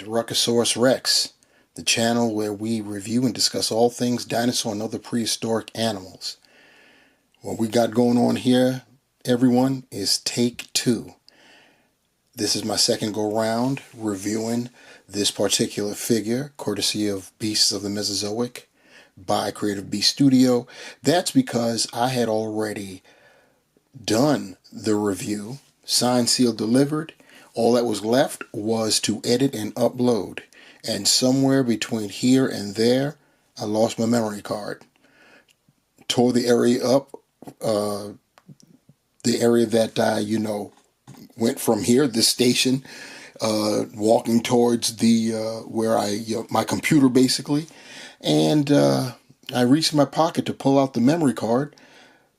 Ruckosaurus Rex, the channel where we review and discuss all things dinosaur and other prehistoric animals. What we got going on here, everyone, is take 2. This is my second go round reviewing this particular figure, courtesy of Beasts of the Mesozoic by Creative Beast Studio. That's because I had already done the review, signed, sealed, delivered. All that was left was to edit and upload. And somewhere between here and there, I lost my memory card. Tore the area up, the area that I, went from here, this station, walking towards the where my computer basically, and I reached in my pocket to pull out the memory card.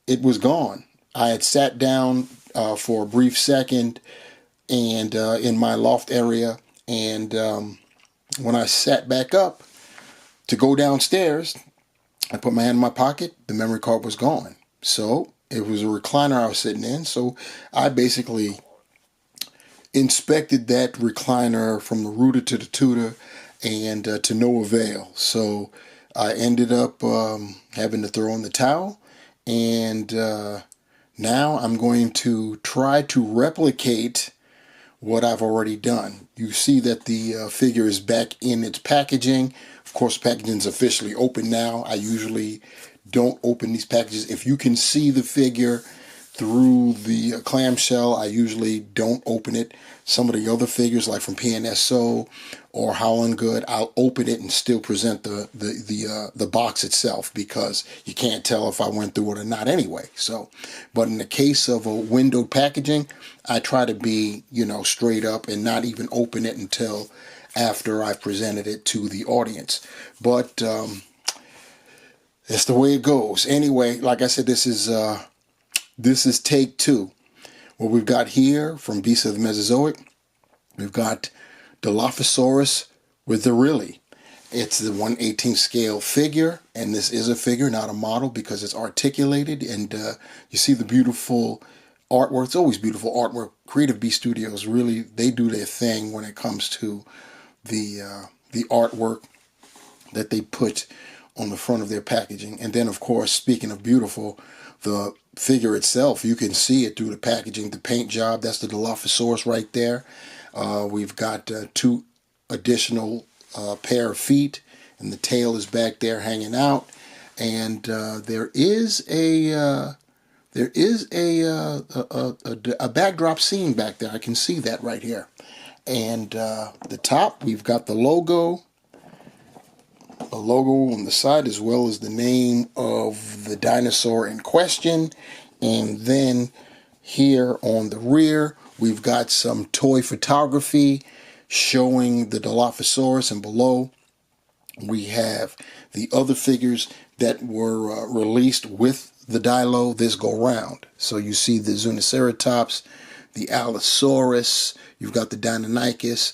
It was gone. I had sat down for a brief second and in my loft area, and when I sat back up to go downstairs, I put my hand in my pocket. The memory card was gone. So it was a recliner I was sitting in. So I basically inspected that recliner from the rooter to the tutor, and to no avail. So I ended up having to throw in the towel, and now I'm going to try to replicate what I've already done. You see that the figure is back in its packaging. Of course, packaging is officially open now. I usually don't open these packages. If you can see the figure through the clamshell, I usually don't open it. Some of the other figures, like from PNSO or Howlin' Good, I'll open it and still present the box itself, because you can't tell if I went through it or not anyway. So, but in the case of a windowed packaging, I try to be, straight up and not even open it until after I've presented it to the audience. But that's the way it goes. Anyway, like I said, this is take 2. What we've got here from Beasts of the Mesozoic, we've got Dilophosaurus wetherini. It's the 1/18 scale figure, and this is a figure, not a model, because it's articulated, and you see the beautiful artwork. It's always beautiful artwork. Creative Beast Studios, really, they do their thing when it comes to the artwork that they put on the front of their packaging. And then, of course, speaking of beautiful, the figure itself, you can see it through the packaging, the paint job. That's the Dilophosaurus right there. We've got 2 additional pair of feet, and the tail is back there hanging out. And there is a backdrop scene back there. I can see that right here. And the top, we've got the logo on the side, as well as the name of the dinosaur in question. And then here on the rear, we've got some toy photography showing the Dilophosaurus, and below we have the other figures that were released with the Dilo this go round. So you see the Zuniceratops, the Allosaurus, you've got the Deinonychus,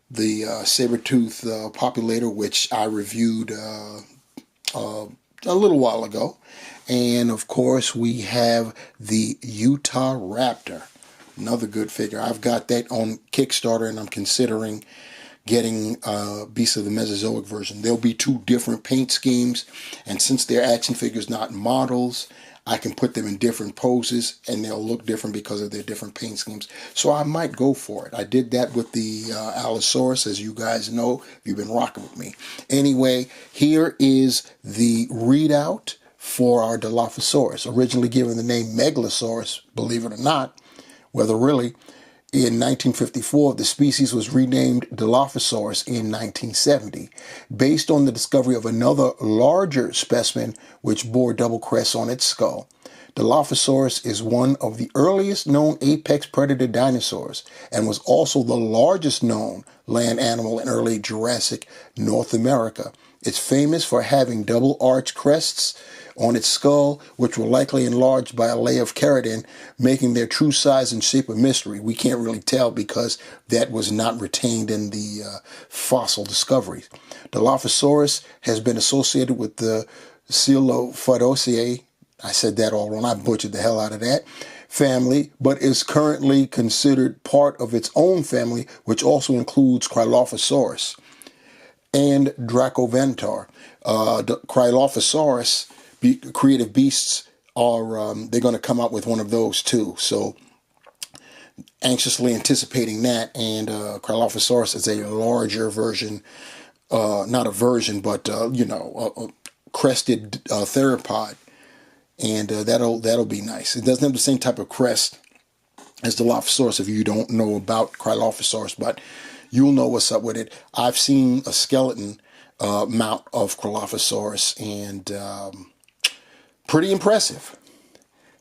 the saber-tooth populator, which I reviewed a little while ago. And of course, we have the Utah Raptor, another good figure. I've got that on Kickstarter, and I'm considering getting Beasts of the Mesozoic version. There'll be 2 different paint schemes, and since they're action figures, not models, I can put them in different poses, and they'll look different because of their different paint schemes. So I might go for it. I did that with the Allosaurus, as you guys know, if you've been rocking with me. Anyway, here is the readout for our Dilophosaurus, originally given the name Megalosaurus, believe it or not, wetherini. In 1954, the species was renamed Dilophosaurus in 1970, based on the discovery of another larger specimen which bore double crests on its skull. Dilophosaurus is one of the earliest known apex predator dinosaurs, and was also the largest known land animal in early Jurassic North America. It's famous for having double arch crests on its skull, which were likely enlarged by a layer of keratin, making their true size and shape a mystery. We can't really tell because that was not retained in the fossil discoveries. Dilophosaurus has been associated with the Dilophosaurus. I said that all wrong. I butchered the hell out of that. family, but is currently considered part of its own family, which also includes Dilophosaurus and Dracovantar. The Dilophosaurus, creative beasts, are they're going to come out with one of those too. So anxiously anticipating that. And Dilophosaurus is a larger version, not a version, but a crested theropod, and that'll be nice. It doesn't have the same type of crest as the Dilophosaurus if you don't know about Dilophosaurus, but you'll know what's up with it. I've seen a skeleton mount of Dilophosaurus, and pretty impressive.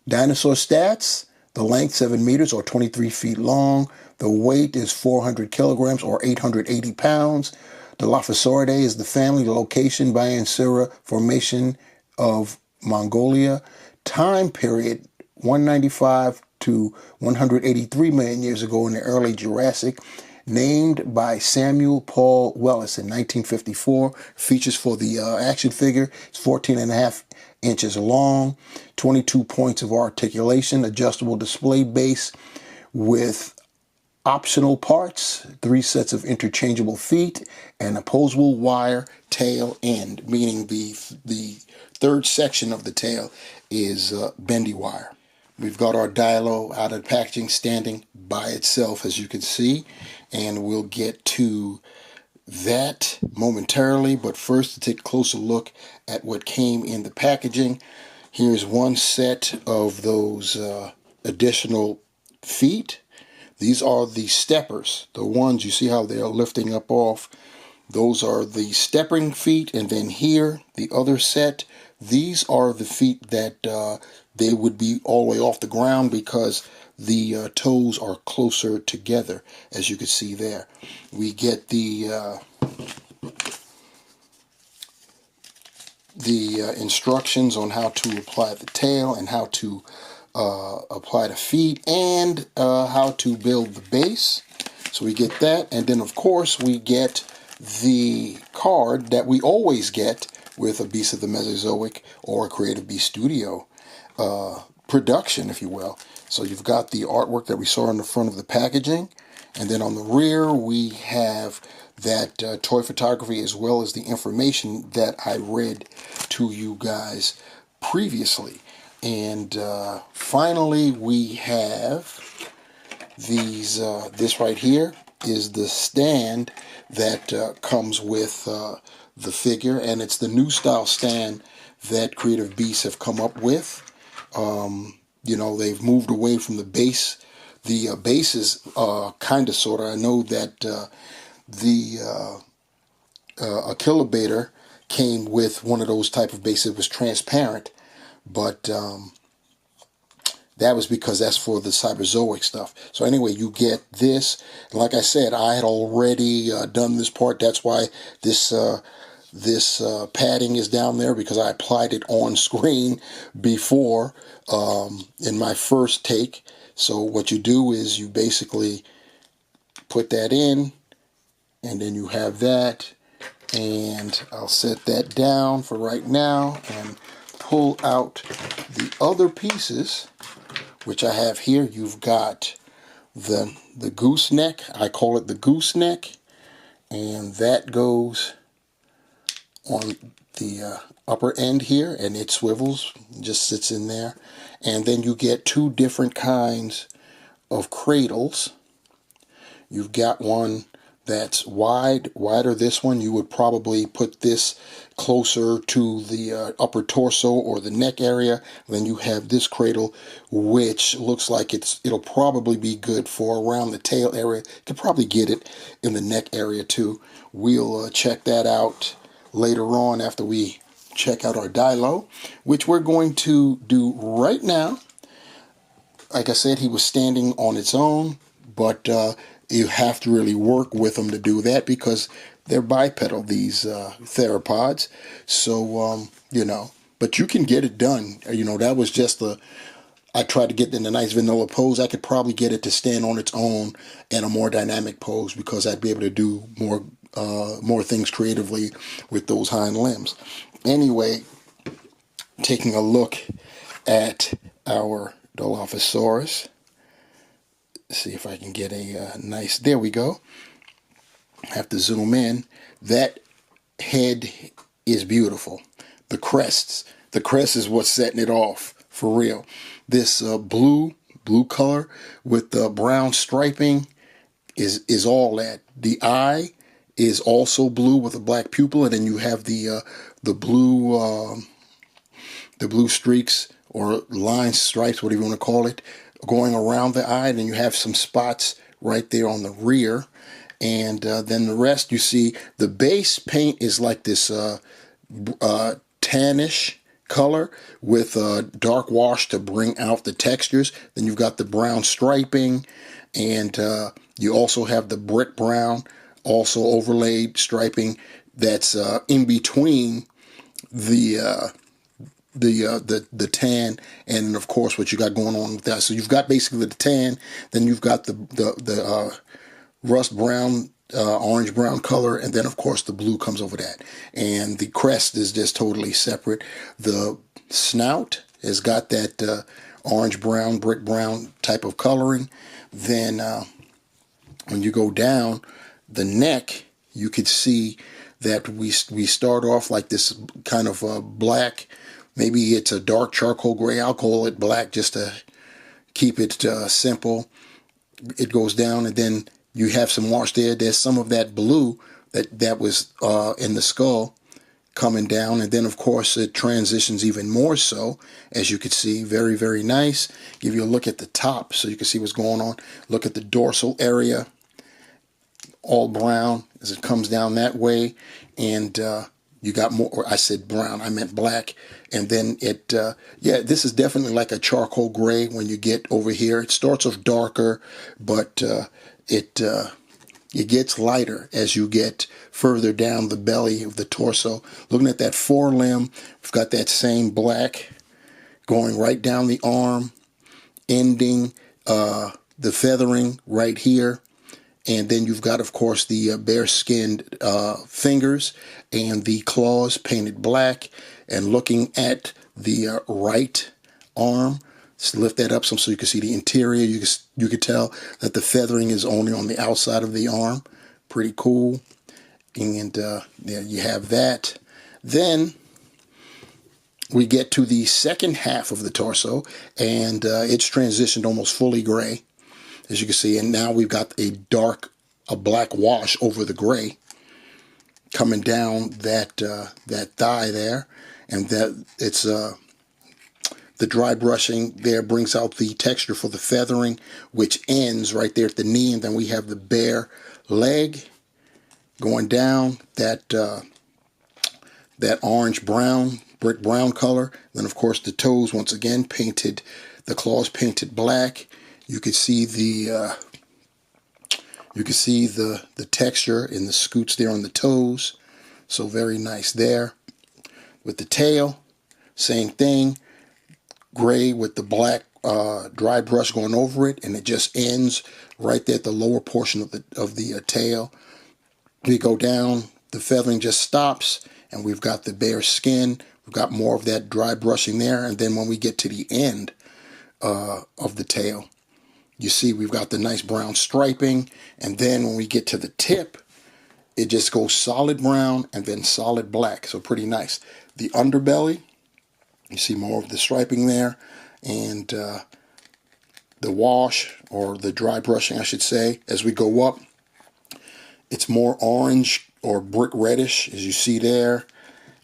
Dinosaur stats: the length 7 meters or 23 feet long. The weight is 400 kilograms or 880 pounds. Dilophosauridae is the family. The location: Biansura Formation of Mongolia. Time period: 195 to 183 million years ago in the early Jurassic. Named by Samuel Paul Wellis in 1954. Features for the action figure: it's 14.5 inches long, 22 points of articulation, adjustable display base with optional parts, 3 sets of interchangeable feet, and opposable wire tail end, meaning the third section of the tail is bendy wire. We've got our Dilo out of the packaging standing by itself, as you can see, and we'll get to that momentarily, but first to take a closer look at what came in the packaging. Here's one set of those additional feet. These are the steppers, the ones you see how they're lifting up off. Those are the stepping feet, and then here, the other set, these are the feet that they would be all the way off the ground because the toes are closer together, as you can see there. We get the instructions on how to apply the tail and how to apply the feet and how to build the base. So we get that, and then of course we get the card that we always get with a Beast of the Mesozoic or a Creative Beast Studio production, if you will. So you've got the artwork that we saw on the front of the packaging, and then on the rear we have that toy photography as well as the information that I read to you guys previously. And finally we have these, this right here is the stand that comes with the figure, and it's the new style stand that Creative Beasts have come up with. They've moved away from the base. The base is kind of sort of, I know that the Achillobator came with one of those type of bases. It was transparent, but that was because that's for the Cyberzoic stuff. So anyway, you get this. Like I said, I had already done this part. That's why this padding is down there, because I applied it on screen before in my first take. So what you do is you basically put that in, and then you have that, and I'll set that down for right now and pull out the other pieces, which I have here. You've got the gooseneck. I call it the gooseneck, and that goes on the upper end here, and it swivels, just sits in there. And then you get 2 different kinds of cradles. You've got one that's wider. This one, you would probably put this closer to the upper torso or the neck area. Then you have this cradle, which looks like it'll probably be good for around the tail area. You could probably get it in the neck area too. We'll check that out later on after we check out our Dilo, which we're going to do right now. Like I said, he was standing on its own, but you have to really work with them to do that because they're bipedal, these theropods. So, but you can get it done. That was just I tried to get it in a nice vanilla pose. I could probably get it to stand on its own in a more dynamic pose because I'd be able to do more things creatively with those hind limbs. Anyway, taking a look at our Dilophosaurus. See if I can get a nice, there we go. Have to zoom in. That head is beautiful. The crest is what's setting it off for real. This blue color with the brown striping is all that. The eye is also blue with a black pupil, and then you have the blue streaks or line stripes, whatever you want to call it, going around the eye. Then you have some spots right there on the rear, and then the rest you see. The base paint is like this tannish color with dark wash to bring out the textures. Then you've got the brown striping, and you also have the brick brown, also overlaid striping that's in between the tan and of course what you got going on with that. So you've got basically the tan, then you've got the rust brown, orange brown color, and then of course the blue comes over that. And the crest is just totally separate. The snout has got that orange brown, brick brown type of coloring. Then when you go down the neck, you could see that we start off like this kind of black. Maybe it's a dark charcoal gray. I'll call it black just to keep it simple. It goes down, and then you have some wash there. There's some of that blue that was in the skull coming down, and then of course it transitions even more so, as you can see. Very, very nice. Give you a look at the top so you can see what's going on. Look at the dorsal area, all brown as it comes down that way, and you got more, or I said brown, I meant black. And then it, yeah, this is definitely like a charcoal gray when you get over here. It starts off darker, but it gets lighter as you get further down the belly of the torso. Looking at that forelimb, we've got that same black going right down the arm, ending the feathering right here. And then you've got, of course, the bare-skinned fingers and the claws painted black. And looking at the right arm, let's lift that up some so you can see the interior. You could tell that the feathering is only on the outside of the arm. Pretty cool. And there you have that. Then we get to the second half of the torso, and it's transitioned almost fully gray, as you can see. And now we've got a black wash over the gray coming down that thigh there, and that it's the dry brushing there brings out the texture for the feathering, which ends right there at the knee. And then we have the bare leg going down that orange brown, brick brown color. Then of course the toes, once again painted, the claws painted black. You can see the texture in the scoots there on the toes. So very nice there. With the tail, same thing. Gray with the black dry brush going over it, and it just ends right there at the lower portion of the tail. We go down, the feathering just stops, and we've got the bare skin. We've got more of that dry brushing there, and then when we get to the end of the tail, you see we've got the nice brown striping, and then when we get to the tip, it just goes solid brown and then solid black. So pretty nice. The underbelly, you see more of the striping there, and the wash, or the dry brushing I should say, as we go up, it's more orange or brick reddish, as you see there.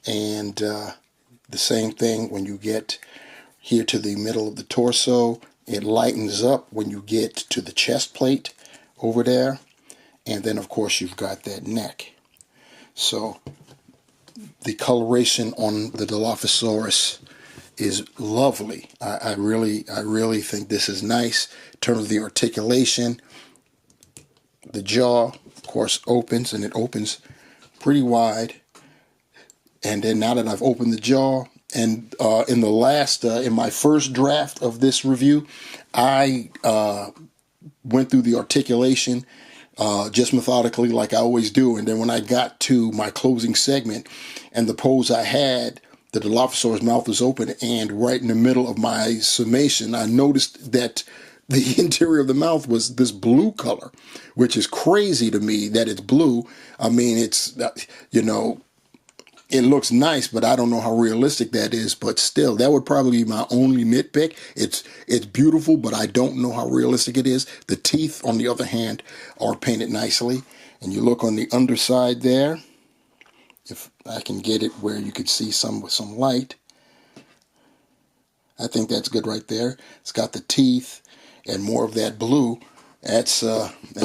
And the same thing when you get here to the middle of the torso. It lightens up when you get to the chest plate over there. And then of course you've got that neck. So the coloration on the Dilophosaurus is lovely. I really think this is nice in terms of the articulation. The jaw, of course, opens, and it opens pretty wide. And then now that I've opened the jaw, and in my first draft of this review, I went through the articulation just methodically like I always do. And then when I got to my closing segment and the pose I had the Dilophosaurus mouth was open, and right in the middle of my summation, I noticed that the interior of the mouth was this blue color, which is crazy to me that it's blue. I mean, it's, you know, it looks nice, but I don't know how realistic that is. But still, that would probably be my only nitpick. It's beautiful, but I don't know how realistic it is. The teeth, on the other hand, are painted nicely. And you look on the underside there, if I can get it where you could see some with some light. I think that's good right there. It's got the teeth and more of that blue. That's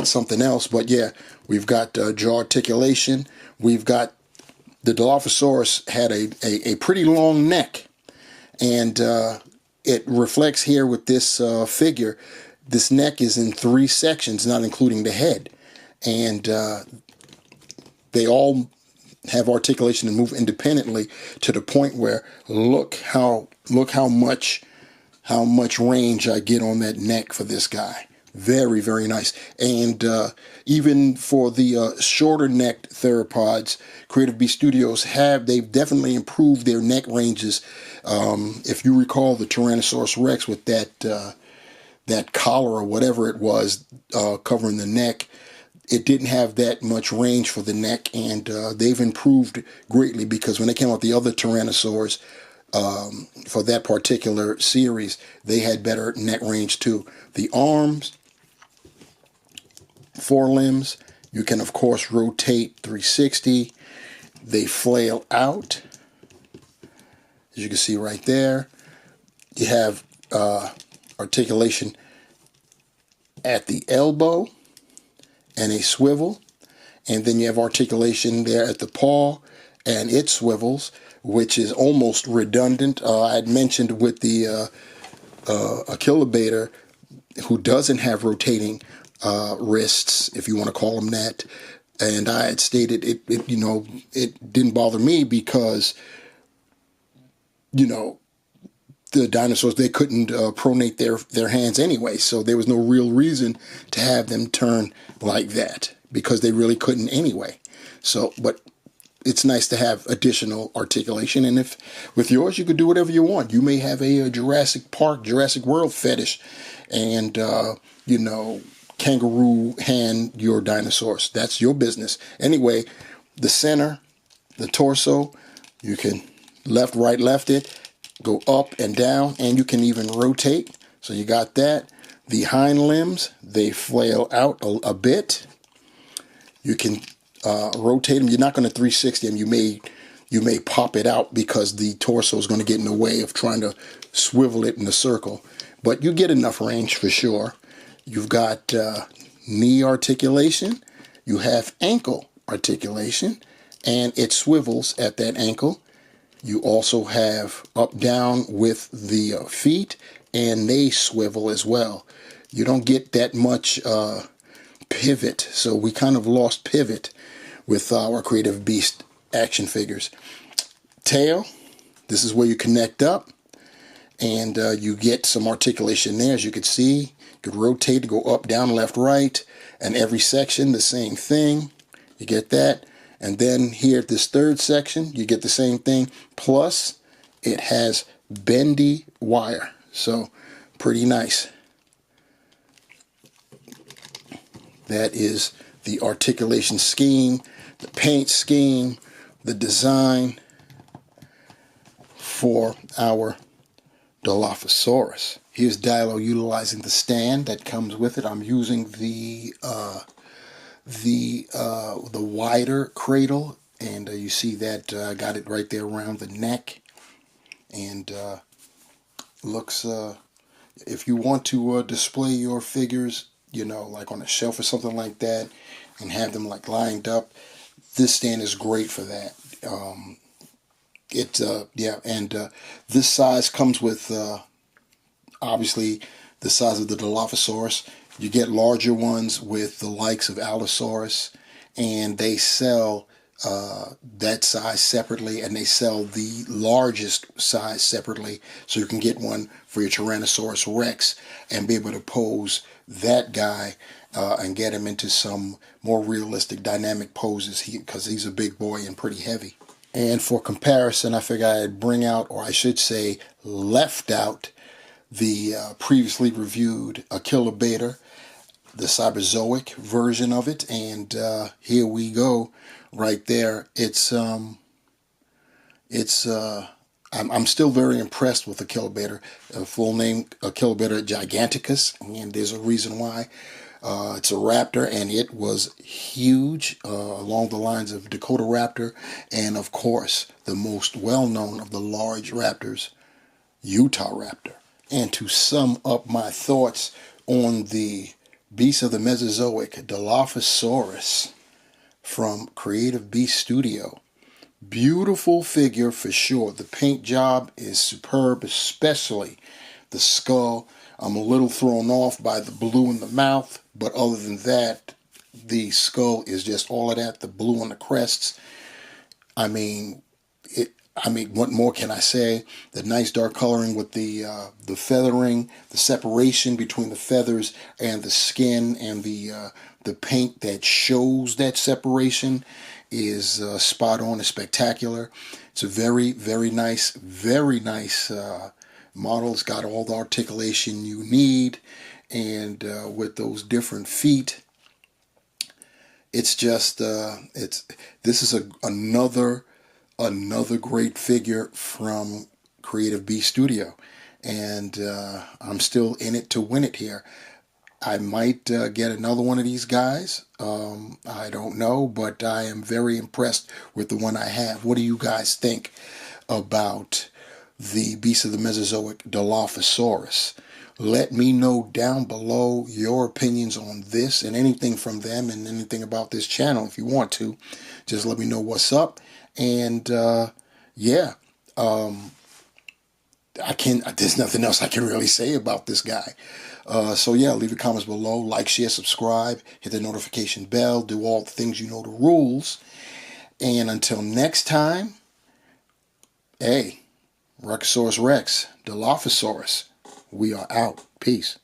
something else. But yeah, we've got jaw articulation. We've got the Dilophosaurus had a pretty long neck, and it reflects here with this figure. This neck is in 3 sections, not including the head, and they all have articulation and move independently to the point where look how much range I get on that neck for this guy. Very, very nice. And even for the shorter necked theropods, Creative Beast Studios they've definitely improved their neck ranges. If you recall the Tyrannosaurus Rex with that collar or whatever it was covering the neck, it didn't have that much range for the neck, and they've improved greatly, because when they came out the other Tyrannosaurs, for that particular series, they had better neck range too. The arms, forelimbs, you can of course rotate 360. They flail out, as you can see right there. You have articulation at the elbow and a swivel, and then you have articulation there at the paw, and it swivels, which is almost redundant. I had mentioned with the Achillobator, who doesn't have rotating wrists, if you want to call them that, and I had stated it didn't bother me because, you know, the dinosaurs, they couldn't pronate their hands anyway, so there was no real reason to have them turn like that, because they really couldn't anyway. So, but it's nice to have additional articulation, and if with yours you could do whatever you want. You may have a Jurassic Park, Jurassic World fetish, and kangaroo hand your dinosaurs. That's your business. Anyway, the center, the torso, you can left, right, left it, go up and down, and you can even rotate. So you got that. The hind limbs, they flail out a bit. You can rotate them. You're not going to 360 them. You may pop it out because the torso is going to get in the way of trying to swivel it in a circle. But you get enough range for sure. You've got knee articulation. You have ankle articulation, and it swivels at that ankle. You also have up down with the feet, and they swivel as well. You don't get that much pivot, so we kind of lost pivot with our Creative Beast action figures. Tail, this is where you connect up, and you get some articulation there. As you can see, you could rotate to go up, down, left, right, and every section the same thing. You get that. And then here at this third section, you get the same thing, plus it has bendy wire. So pretty nice. That is the articulation scheme, the paint scheme, the design for our Dilophosaurus. Here's Dilo utilizing the stand that comes with it. I'm using the wider cradle, and you see that I got it right there around the neck, and looks if you want to display your figures, like on a shelf or something like that, and have them like lined up, this stand is great for that. This size comes with obviously the size of the Dilophosaurus. You get larger ones with the likes of Allosaurus, and they sell that size separately, and they sell the largest size separately, so you can get one for your Tyrannosaurus Rex and be able to pose that guy and get him into some more realistic dynamic poses, because he's a big boy and pretty heavy. And for comparison, I figured I'd bring out, or I should say left out, the previously reviewed Achillobator, the Cyberzoic version of it. And here we go right there. I'm still very impressed with Achillobator. Full name Achillobator giganticus, and there's a reason why. It's a raptor, and it was huge, along the lines of Dakota raptor, and of course, the most well-known of the large raptors, Utah raptor. And to sum up my thoughts on the beast of the Mesozoic, Dilophosaurus, from Creative Beast Studio. Beautiful figure for sure. The paint job is superb, especially the skull. I'm a little thrown off by the blue in the mouth, but other than that, the skull is just all of that. The blue on the crests. I mean, what more can I say? The nice dark coloring with the feathering, the separation between the feathers and the skin, and the paint that shows that separation is spot on and spectacular. It's a very, very nice model. It's got all the articulation you need, and with those different feet, it's just this is another great figure from Creative Beast Studio, and I'm still in it to win it here. I might get another one of these guys. I don't know, but I am very impressed with the one I have. What do you guys think about the beast of the Mesozoic, Dilophosaurus? Let me know down below your opinions on this and anything from them, and anything about this channel if you want to. Just let me know what's up. And yeah, there's nothing else I can really say about this guy. So yeah, leave your comments below, like, share, subscribe, hit the notification bell, do all the things, you know the rules. And until next time, hey, Rexaurus Rex, Dilophosaurus, we are out. Peace.